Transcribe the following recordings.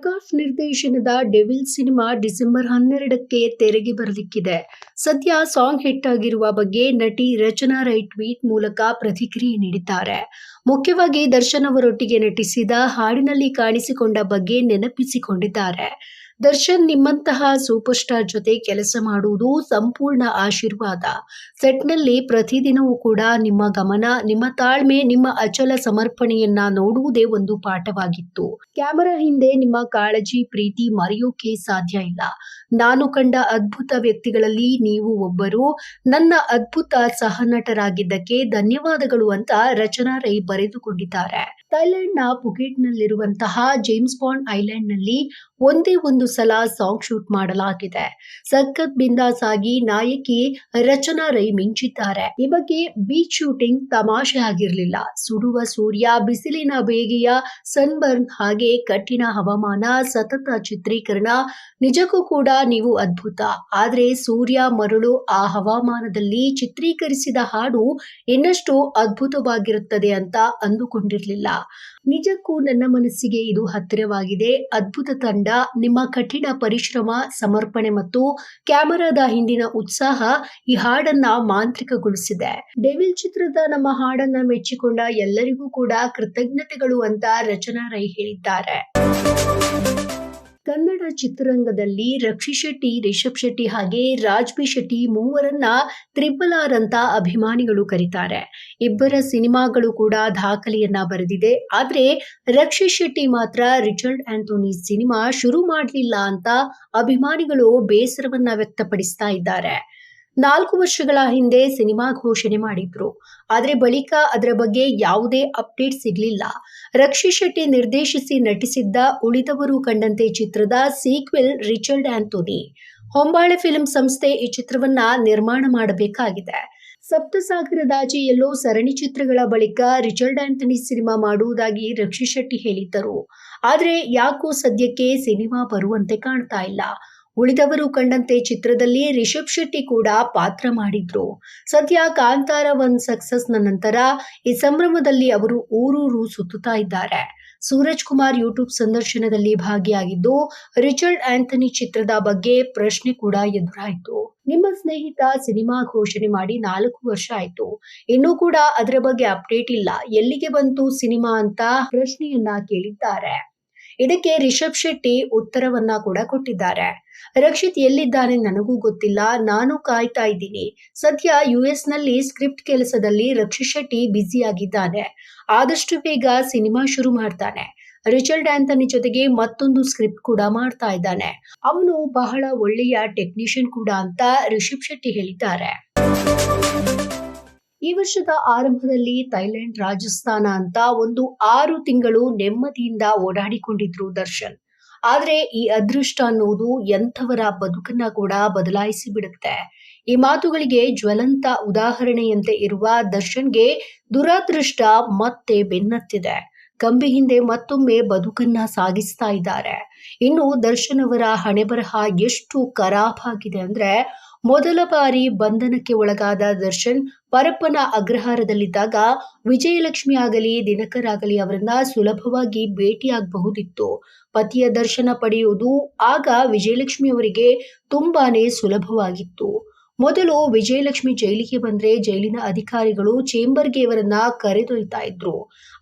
ಪ್ರಕಾಶ್ ನಿರ್ದೇಶನದ devil cinema December 12ಕ್ಕೆ ತೆರೆಗೆ ಬರಲಿಕ್ಕಿದೆ. ಸದ್ಯ ಸಾಂಗ್ ಹಿಟ್ ಆಗಿರುವ ಬಗ್ಗೆ ನಟಿ ರಚನಾ ರೈ ಟ್ವೀಟ್ ಮೂಲಕ ಪ್ರತಿಕ್ರಿಯೆ ನೀಡಿದ್ದಾರೆ. ಮುಖ್ಯವಾಗಿ ದರ್ಶನ್ ಅವರೊಟ್ಟಿಗೆ ನಟಿಸಿದ ಹಾಡಿನಲ್ಲಿ ಕಾಣಿಸಿಕೊಂಡ ಬಗ್ಗೆ ನೆನಪಿಸಿಕೊಂಡಿದ್ದಾರೆ. ದರ್ಶನ್ ನಿಮ್ಮಂತಹ ಸೂಪರ್ ಸ್ಟಾರ್ ಜೊತೆ ಕೆಲಸ ಮಾಡುವುದು ಸಂಪೂರ್ಣ ಆಶೀರ್ವಾದ. ಸೆಟ್ನಲ್ಲಿ ಪ್ರತಿದಿನವೂ ಕೂಡ ನಿಮ್ಮ ಗಮನ, ನಿಮ್ಮ ತಾಳ್ಮೆ, ನಿಮ್ಮ ಅಚಲ ಸಮರ್ಪಣೆಯನ್ನ ನೋಡುವುದೇ ಒಂದು ಪಾಠವಾಗಿತ್ತು. ಕ್ಯಾಮೆರಾ ಹಿಂದೆ ನಿಮ್ಮ ಕಾಳಜಿ, ಪ್ರೀತಿ ಮರೆಯೋಕೆ ಸಾಧ್ಯ ಇಲ್ಲ. ನಾನು ಕಂಡ ಅದ್ಭುತ ವ್ಯಕ್ತಿಗಳಲ್ಲಿ ನೀವು ಒಬ್ಬರು. ನನ್ನ ಅದ್ಭುತ ಸಹನಟರಾಗಿದ್ದಕ್ಕೆ ಧನ್ಯವಾದಗಳು ಅಂತ ರಚನಾ ರೈ ಬರೆದುಕೊಂಡಿದ್ದಾರೆ. ಥೈಲ್ಯಾಂಡ್ನ ಪುಕೆಟ್ನಲ್ಲಿರುವಂತಹ ಜೇಮ್ಸ್ ಬಾಂಡ್ ಐಲ್ಯಾಂಡ್ನಲ್ಲಿ ಒಂದೇ ಒಂದು ಸಲ ಸಾಂಗ್ ಶೂಟ್ ಮಾಡಲಾಗಿದೆ. ಸಖತ್ ಬಿಂದಾಸ್ ಆಗಿ ನಾಯಕಿ ರಚನಾ ರೈ ಮಿಂಚಿದ್ದಾರೆ. ಈ ಬಗ್ಗೆ ಬೀಚ್ ಶೂಟಿಂಗ್ ತಮಾಷೆ ಆಗಿರಲಿಲ್ಲ. ಸುಡುವ ಸೂರ್ಯ, ಬಿಸಿಲಿನ ಬೇಗೆಯ ಸನ್ಬರ್ನ್, ಹಾಗೆ ಕಠಿಣ ಹವಾಮಾನ, ಸತತ ಚಿತ್ರೀಕರಣ. ನಿಜಕ್ಕೂ ಕೂಡ ನೀವು ಅದ್ಭುತ. ಆದ್ರೆ ಸೂರ್ಯ, ಮರಳು, ಆ ಹವಾಮಾನದಲ್ಲಿ ಚಿತ್ರೀಕರಿಸಿದ ಹಾಡು ಇನ್ನಷ್ಟು ಅದ್ಭುತವಾಗಿರುತ್ತದೆ ಅಂತ ಅಂದುಕೊಂಡಿರಲಿಲ್ಲ. ನಿಜಕ್ಕೂ ನನ್ನ ಮನಸ್ಸಿಗೆ ಇದು ಹತ್ತಿರವಾಗಿದೆ. ಅದ್ಭುತ ತಂಡ, ನಿಮ್ಮ ಕಠಿಣ ಪರಿಶ್ರಮ, ಸಮರ್ಪಣೆ ಮತ್ತು ಕ್ಯಾಮೆರಾದ ಹಿಂದಿನ ಉತ್ಸಾಹ ಈ ಹಾಡನ್ನ ಮಾಂತ್ರಿಕಗೊಳಿಸಿದೆ. ಡೆವಿಲ್ ಚಿತ್ರದ ನಮ್ಮ ಹಾಡನ್ನ ಮೆಚ್ಚಿಕೊಂಡ ಎಲ್ಲರಿಗೂ ಕೂಡ ಕೃತಜ್ಞತೆಗಳು ಅಂತ ರಚನಾ ರೈ ಹೇಳಿದ್ದಾರೆ. ಕನ್ನಡ ಚಿತ್ರರಂಗದಲ್ಲಿ ರಕ್ಷಿತ್ ಶೆಟ್ಟಿ, ರಿಷಬ್ ಶೆಟ್ಟಿ ಹಾಗೆ ರಾಜ್ಬಿ ಶೆಟ್ಟಿ ಮೂವರನ್ನ RRR ಅಂತ ಅಭಿಮಾನಿಗಳು ಕರೀತಾರೆ. ಇಬ್ಬರ ಸಿನಿಮಾಗಳು ಕೂಡ ದಾಖಲೆಯನ್ನ ಬರೆದಿದೆ. ಆದ್ರೆ ರಕ್ಷಿತ್ ಶೆಟ್ಟಿ ಮಾತ್ರ ರಿಚರ್ಡ್ ಆಂಥೋನಿ ಸಿನಿಮಾ ಶುರು ಮಾಡಲಿಲ್ಲ ಅಂತ ಅಭಿಮಾನಿಗಳು ಬೇಸರವನ್ನ ವ್ಯಕ್ತಪಡಿಸ್ತಾ ಇದ್ದಾರೆ. 4 ವರ್ಷಗಳ ಹಿಂದೆ ಸಿನಿಮಾ ಘೋಷಣೆ ಮಾಡಿದ್ರು. ಆದ್ರೆ ಬಳಿಕ ಅದರ ಬಗ್ಗೆ ಯಾವುದೇ ಅಪ್ಡೇಟ್ ಸಿಗ್ಲಿಲ್ಲ. ರಕ್ಷಿತ್ ಶೆಟ್ಟಿ ನಿರ್ದೇಶಿಸಿ ನಟಿಸಿದ್ದ ಉಳಿದವರು ಕಂಡಂತೆ ಚಿತ್ರದ ಸೀಕ್ವೆಲ್ ರಿಚರ್ಡ್ ಆಂಥೋನಿ. ಹೊಂಬಾಳೆ ಫಿಲ್ಮ್ ಸಂಸ್ಥೆ ಈ ಚಿತ್ರವನ್ನ ನಿರ್ಮಾಣ ಮಾಡಬೇಕಾಗಿದೆ. ಸಪ್ತಸಾಗರದಾಚೆ ಎಲ್ಲೋ ಸರಣಿ ಚಿತ್ರಗಳ ಬಳಿಕ ರಿಚರ್ಡ್ ಆಂಥೋನಿ ಸಿನಿಮಾ ಮಾಡುವುದಾಗಿ ರಕ್ಷಿತ್ ಶೆಟ್ಟಿ ಹೇಳಿದ್ದರು. ಆದ್ರೆ ಯಾಕೋ ಸದ್ಯಕ್ಕೆ ಸಿನಿಮಾ ಬರುವಂತೆ ಕಾಣ್ತಾ ಇಲ್ಲ. ಉಳಿದವರು ಕಂಡಂತೆ ಚಿತ್ರದಲ್ಲಿ ರಿಷಬ್ ಶೆಟ್ಟಿ ಕೂಡ ಪಾತ್ರ ಮಾಡಿದ್ರು. ಸದ್ಯ ಕಾಂತಾರ 1 ಸಕ್ಸಸ್ನ ನಂತರ ಈ ಸಂಭ್ರಮದಲ್ಲಿ ಅವರು ಊರೂರು ಸುತ್ತುತ್ತಾ ಇದ್ದಾರೆ. ಸೂರಜ್ ಕುಮಾರ್ ಯೂಟ್ಯೂಬ್ ಸಂದರ್ಶನದಲ್ಲಿ ಭಾಗಿಯಾಗಿದ್ದು ರಿಚರ್ಡ್ ಆಂಥೋನಿ ಚಿತ್ರದ ಬಗ್ಗೆ ಪ್ರಶ್ನೆ ಕೂಡ ಎದುರಾಯಿತು. ನಿಮ್ಮ ಸ್ನೇಹಿತ ಸಿನಿಮಾ ಘೋಷಣೆ ಮಾಡಿ 4 ವರ್ಷ ಆಯ್ತು, ಇನ್ನೂ ಕೂಡ ಅದರ ಬಗ್ಗೆ ಅಪ್ಡೇಟ್ ಇಲ್ಲ, ಎಲ್ಲಿಗೆ ಬಂತು ಸಿನಿಮಾ ಅಂತ ಪ್ರಶ್ನೆಯನ್ನ ಕೇಳಿದ್ದಾರೆ. ಇದಕ್ಕೆ ರಿಷಬ್ ಶೆಟ್ಟಿ ಉತ್ತರವನ್ನ ಕೂಡ ಕೊಟ್ಟಿದ್ದಾರೆ. ರಕ್ಷಿತ್ ಎಲ್ಲಿದ್ದಾನೆ ನನಗೂ ಗೊತ್ತಿಲ್ಲ, ನಾನು ಕಾಯ್ತಾ ಇದ್ದೀನಿ. ಸದ್ಯ US ನಲ್ಲಿ ಸ್ಕ್ರಿಪ್ಟ್ ಕೆಲಸದಲ್ಲಿ ರಕ್ಷಿತ್ ಶೆಟ್ಟಿ ಬ್ಯುಸಿಯಾಗಿದ್ದಾನೆ. ಆದಷ್ಟು ಬೇಗ ಸಿನಿಮಾ ಶುರು ಮಾಡ್ತಾನೆ. ರಿಚರ್ಡ್ ಆಂಥೋನಿ ಜೊತೆಗೆ ಮತ್ತೊಂದು ಸ್ಕ್ರಿಪ್ಟ್ ಕೂಡ ಮಾಡ್ತಾ ಇದ್ದಾನೆ. ಅವನು ಬಹಳ ಒಳ್ಳೆಯ ಟೆಕ್ನಿಷಿಯನ್ ಕೂಡ ಅಂತ ರಿಷಬ್ ಶೆಟ್ಟಿ ಹೇಳಿದ್ದಾರೆ. ಈ ವರ್ಷದ ಆರಂಭದಲ್ಲಿ ಥೈಲ್ಯಾಂಡ್, ರಾಜಸ್ಥಾನ ಅಂತ ಒಂದು 6 ತಿಂಗಳು ನೆಮ್ಮದಿಯಿಂದ ಓಡಾಡಿಕೊಂಡಿದ್ರು ದರ್ಶನ್. ಆದ್ರೆ ಈ ಅದೃಷ್ಟ ಅನ್ನೋದು ಎಂಥವರ ಬದುಕನ್ನ ಕೂಡ ಬದಲಾಯಿಸಿ ಬಿಡುತ್ತೆ. ಈ ಮಾತುಗಳಿಗೆ ಜ್ವಲಂತ ಉದಾಹರಣೆಯಂತೆ ಇರುವ ದರ್ಶನ್ಗೆ ದುರಾದೃಷ್ಟ ಮತ್ತೆ ಬೆನ್ನತ್ತಿದೆ. ಕಂಬಿ ಹಿಂದೆ ಮತ್ತೊಮ್ಮೆ ಬದುಕನ್ನ ಸಾಗಿಸ್ತಾ ಇದ್ದಾರೆ. ಇನ್ನು ದರ್ಶನ್ ಅವರ ಹಣೆಬರಹ ಎಷ್ಟು ಖರಾಬಾಗಿದೆ ಅಂದ್ರೆ, ಮೊದಲ ಬಾರಿ ಬಂಧನಕ್ಕೆ ಒಳಗಾದ ದರ್ಶನ್ ಪರಪ್ಪನ ಅಗ್ರಹಾರದಲ್ಲಿದ್ದಾಗ ವಿಜಯಲಕ್ಷ್ಮಿ ಆಗಲಿ, ದಿನಕರ್ ಆಗಲಿ ಅವರನ್ನ ಸುಲಭವಾಗಿ ಭೇಟಿಯಾಗಬಹುದಿತ್ತು. ಪತಿಯ ದರ್ಶನ ಪಡೆಯುವುದು ಆಗ ವಿಜಯಲಕ್ಷ್ಮಿ ಅವರಿಗೆ ತುಂಬಾನೇ ಸುಲಭವಾಗಿತ್ತು. ಮೊದಲು ವಿಜಯಲಕ್ಷ್ಮಿ ಜೈಲಿಗೆ ಬಂದ್ರೆ ಜೈಲಿನ ಅಧಿಕಾರಿಗಳು ಚೇಂಬರ್ಗೆ ಇವರನ್ನ ಕರೆದೊಯ್ತಾ ಇದ್ರು.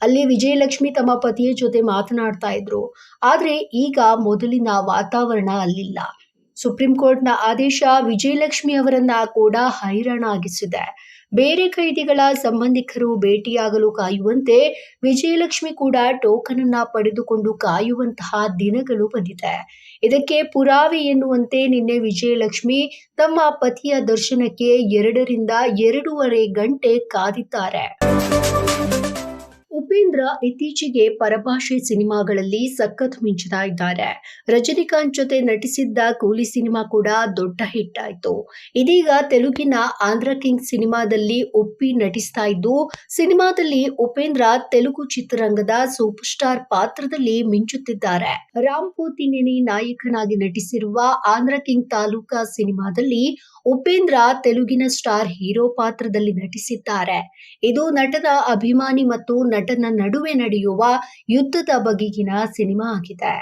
ಅಲ್ಲಿ ವಿಜಯಲಕ್ಷ್ಮಿ ತಮ್ಮ ಪತಿಯ ಜೊತೆ ಮಾತನಾಡ್ತಾ ಇದ್ರು. ಆದ್ರೆ ಈಗ ಮೊದಲಿನ ವಾತಾವರಣ ಅಲ್ಲಿಲ್ಲ. ಸುಪ್ರೀಂ ಕೋರ್ಟ್ನ ಆದೇಶ ವಿಜಯಲಕ್ಷ್ಮಿ ಅವರನ್ನ ಕೂಡ ಹೈರಾಣಾಗಿಸಿದೆ. ಬೇರೆ ಕೈದಿಗಳ ಸಂಬಂಧಿಕರು ಭೇಟಿಯಾಗಲು ಕಾಯುವಂತೆ ವಿಜಯಲಕ್ಷ್ಮಿ ಕೂಡ ಟೋಕನ್ ಅನ್ನ ಪಡೆದುಕೊಂಡು ಕಾಯುವಂತಹ ದಿನಗಳು ಬಂದಿದೆ. ಇದಕ್ಕೆ ಪುರಾವೆ ಎನ್ನುವಂತೆ ನಿನ್ನೆ ವಿಜಯಲಕ್ಷ್ಮಿ ತಮ್ಮ ಪತಿಯ ದರ್ಶನಕ್ಕೆ 2 ರಿಂದ 2.5 ಗಂಟೆ ಕಾದಿದ್ದಾರೆ. ಉಪೇಂದ್ರ ಇತ್ತೀಚೆಗೆ ಪರಭಾಷೆ ಸಿನಿಮಾಗಳಲ್ಲಿ ಸಖತ್ ಮಿಂಚ್ತಾ ಇದ್ದಾರೆ. ರಜನಿಕಾಂತ್ ಜೊತೆ ನಟಿಸಿದ್ದ ಕೂಲಿ ಸಿನಿಮಾ ಕೂಡ ದೊಡ್ಡ ಹಿಟ್ ಆಯ್ತು. ಇದೀಗ ತೆಲುಗಿನ ಆಂಧ್ರ ಕಿಂಗ್ ಸಿನಿಮಾದಲ್ಲಿ ಉಪ್ಪಿ ನಟಿಸ್ತಾ ಇದ್ದು, ಸಿನಿಮಾದಲ್ಲಿ ಉಪೇಂದ್ರ ತೆಲುಗು ಚಿತ್ರರಂಗದ ಸೂಪರ್ ಸ್ಟಾರ್ ಪಾತ್ರದಲ್ಲಿ ಮಿಂಚುತ್ತಿದ್ದಾರೆ. ರಾಮ್ ಪೋತಿನೇನಿ ನಾಯಕನಾಗಿ ನಟಿಸಿರುವ ಆಂಧ್ರ ಕಿಂಗ್ ತಾಲೂಕಾ ಸಿನಿಮಾದಲ್ಲಿ ಉಪೇಂದ್ರ ತೆಲುಗಿನ ಸ್ಟಾರ್ ಹೀರೋ ಪಾತ್ರದಲ್ಲಿ ನಟಿಸಿದ್ದಾರೆ. ಇದು ನಟನ ಅಭಿಮಾನಿ ಮತ್ತು ನಟನ ನಡುವೆ ನಡೆಯುವ ಯುದ್ಧದ ಬಗೆಗಿನ ಸಿನಿಮಾ ಆಗಿದೆ.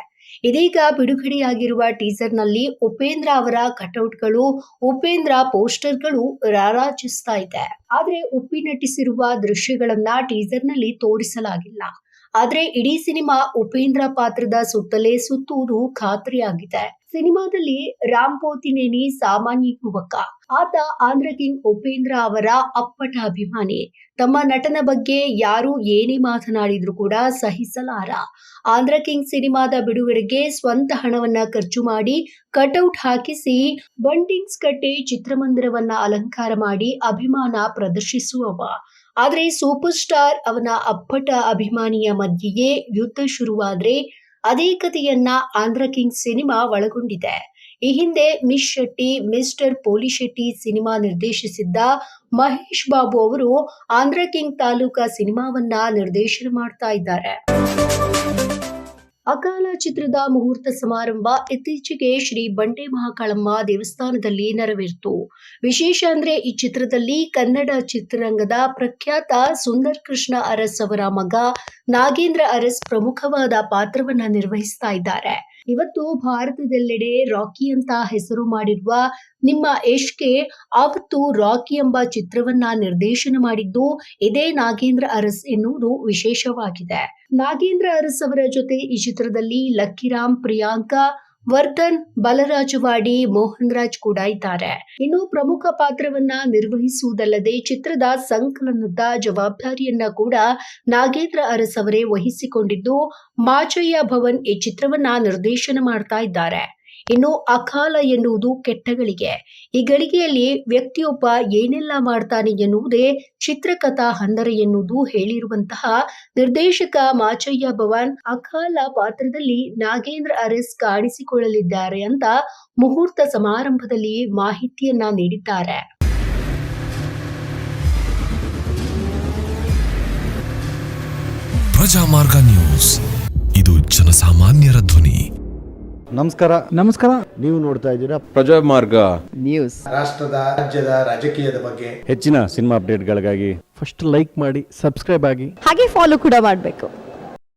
ಇದೀಗ ಬಿಡುಗಡೆಯಾಗಿರುವ ಟೀಸರ್ನಲ್ಲಿ ಉಪೇಂದ್ರ ಅವರ ಕಟೌಟ್ಗಳು, ಉಪೇಂದ್ರ ಪೋಸ್ಟರ್ಗಳು ರಾರಾಜಿಸ್ತಾ ಇದೆ. ಆದ್ರೆ ಉಪ್ಪಿ ನಟಿಸಿರುವ ದೃಶ್ಯಗಳನ್ನ ಟೀಸರ್ನಲ್ಲಿ ತೋರಿಸಲಾಗಿಲ್ಲ. ಆದ್ರೆ ಇಡೀ ಸಿನಿಮಾ ಉಪೇಂದ್ರ ಪಾತ್ರದ ಸುತ್ತಲೇ ಸುತ್ತುವುದು ಖಾತ್ರಿಯಾಗಿದೆ. ಸಿನಿಮಾದಲ್ಲಿ ರಾಮ್ ಪೋತಿನೇನಿ ಸಾಮಾನ್ಯ ಯುವಕ. ಆತ ಆಂಧ್ರ ಕಿಂಗ್ ಉಪೇಂದ್ರ ಅವರ ಅಪ್ಪಟ ಅಭಿಮಾನಿ. ತಮ್ಮ ನಟನ ಬಗ್ಗೆ ಯಾರು ಏನೇ ಮಾತನಾಡಿದ್ರು ಕೂಡ ಸಹಿಸಲಾರ. ಆಂಧ್ರ ಕಿಂಗ್ ಸಿನಿಮಾದ ಬಿಡುಗಡೆಗೆ ಸ್ವಂತ ಹಣವನ್ನ ಖರ್ಚು ಮಾಡಿ ಕಟೌಟ್ ಹಾಕಿಸಿ ಬಂಟಿಂಗ್ಸ್ ಕಟ್ಟೆ ಚಿತ್ರಮಂದಿರವನ್ನ ಅಲಂಕಾರ ಮಾಡಿ ಅಭಿಮಾನ ಪ್ರದರ್ಶಿಸುವವ. ಆದ್ರೆ ಸೂಪರ್ ಸ್ಟಾರ್ ಅವನ ಅಪ್ಪಟ ಅಭಿಮಾನಿಯ ಮಧ್ಯೆಯೇ ಯುದ್ಧ ಶುರುವಾದ್ರೆ ಅದೇ ಕಥೆಯನ್ನ ಆಂಧ್ರ ಕಿಂಗ್ ಸಿನಿಮಾ ಒಳಗೊಂಡಿದೆ. ಈ ಹಿಂದೆ miss Shetty, mister Polishetty cinema ನಿರ್ದೇಶಿಸಿದ್ದ ಮಹೇಶ್ ಬಾಬು ಅವರು ಆಂಧ್ರ ಕಿಂಗ್ ತಾಲೂಕಾ ಸಿನಿಮಾವನ್ನ ನಿರ್ದೇಶನ ಮಾಡ್ತಾ ಇದ್ದಾರೆ. ಅಕಾಲ ಚಿತ್ರದ ಮುಹೂರ್ತ ಸಮಾರಂಭ ಇತ್ತೀಚೆಗೆ ಶ್ರೀ ಬಂಡೆ ಮಹಾಕಾಳಮ್ಮ ದೇವಸ್ಥಾನದಲ್ಲಿ ನೆರವೇರಿತು. ವಿಶೇಷ ಅಂದ್ರೆ ಈ ಚಿತ್ರದಲ್ಲಿ ಕನ್ನಡ ಚಿತ್ರರಂಗದ ಪ್ರಖ್ಯಾತ ಸುಂದರ್ ಕೃಷ್ಣ ಅರಸ್ ಅವರ ಮಗ ನಾಗೇಂದ್ರ ಅರಸ್ ಪ್ರಮುಖವಾದ ಪಾತ್ರವನ್ನ ನಿರ್ವಹಿಸ್ತಾ ಇದ್ದಾರೆ. ಇವತ್ತು ಭಾರತದೆಲ್ಲೆಡೆ ರಾಕಿ ಅಂತ ಹೆಸರು ಮಾಡಿರುವ ನಿಮ್ಮ ಯಶ್ಗೆ ಅವತ್ತು ರಾಕಿ ಎಂಬ ಚಿತ್ರವನ್ನ ನಿರ್ದೇಶನ ಮಾಡಿದ್ದು ಇದೇ ನಾಗೇಂದ್ರ ಅರಸ್ ಎನ್ನುವುದು ವಿಶೇಷವಾಗಿದೆ. ನಾಗೇಂದ್ರ ಅರಸ್ ಅವರ ಜೊತೆ ಈ ಚಿತ್ರದಲ್ಲಿ ಲಕ್ಕಿರಾಮ್, ಪ್ರಿಯಾಂಕಾ, ವರ್ಧನ್, ಬಲರಾಜವಾಡಿ, ಮೋಹನ್ ರಾಜ್ ಕೂಡ ಇದ್ದಾರೆ. ಇನ್ನು ಪ್ರಮುಖ ಪಾತ್ರವನ್ನ ನಿರ್ವಹಿಸುವುದಲ್ಲದೆ ಚಿತ್ರದ ಸಂಕಲನದ ಜವಾಬ್ದಾರಿಯನ್ನ ಕೂಡ ನಾಗೇಂದ್ರ ಅರಸ್ ಅವರೇ ವಹಿಸಿಕೊಂಡಿದ್ದು ಮಾಚಯ್ಯ ಭವನ್ ಈ ಚಿತ್ರವನ್ನ ನಿರ್ದೇಶನ ಮಾಡ್ತಾ ಇದ್ದಾರೆ. ಇನ್ನು ಅಕಾಲ ಎನ್ನುವುದು ಕೆಟ್ಟಗಳಿಗೆ. ಈ ಗಳಿಗೆಯಲ್ಲಿ ವ್ಯಕ್ತಿಯೊಬ್ಬ ಏನೆಲ್ಲ ಮಾಡ್ತಾನೆ ಎನ್ನುವುದೇ ಚಿತ್ರಕಥಾ ಹಂದರ ಎನ್ನುವುದು ಹೇಳಿರುವಂತಹ ನಿರ್ದೇಶಕ ಮಾಚಯ್ಯ ಭವನ್ ಅಕಾಲ ಪಾತ್ರದಲ್ಲಿ ನಾಗೇಂದ್ರ ಅರಸ್ ಕಾಣಿಸಿಕೊಳ್ಳಲಿದ್ದಾರೆ ಅಂತ ಮುಹೂರ್ತ ಸಮಾರಂಭದಲ್ಲಿ ಮಾಹಿತಿಯನ್ನ ನೀಡಿದ್ದಾರೆ. ಪ್ರಜಾಮಾರ್ಗ ನ್ಯೂಸ್, ಇದು ಜನಸಾಮಾನ್ಯರ ಧ್ವನಿ. ನಮಸ್ಕಾರ. ನೀವು ನೋಡ್ತಾ ಇದ್ದೀರಾ ಪ್ರಜಾಮಾರ್ಗ ನ್ಯೂಸ್. ರಾಷ್ಟ್ರದ, ರಾಜ್ಯದ ರಾಜಕೀಯದ ಬಗ್ಗೆ ಹೆಚ್ಚಿನ ಸಿನಿಮಾ ಅಪ್ಡೇಟ್ಗಳಿಗಾಗಿ ಫಸ್ಟ್ ಲೈಕ್ ಮಾಡಿ, ಸಬ್ಸ್ಕ್ರೈಬ್ ಆಗಿ, ಹಾಗೆ ಫಾಲೋ ಕೂಡ ಮಾಡಬೇಕು.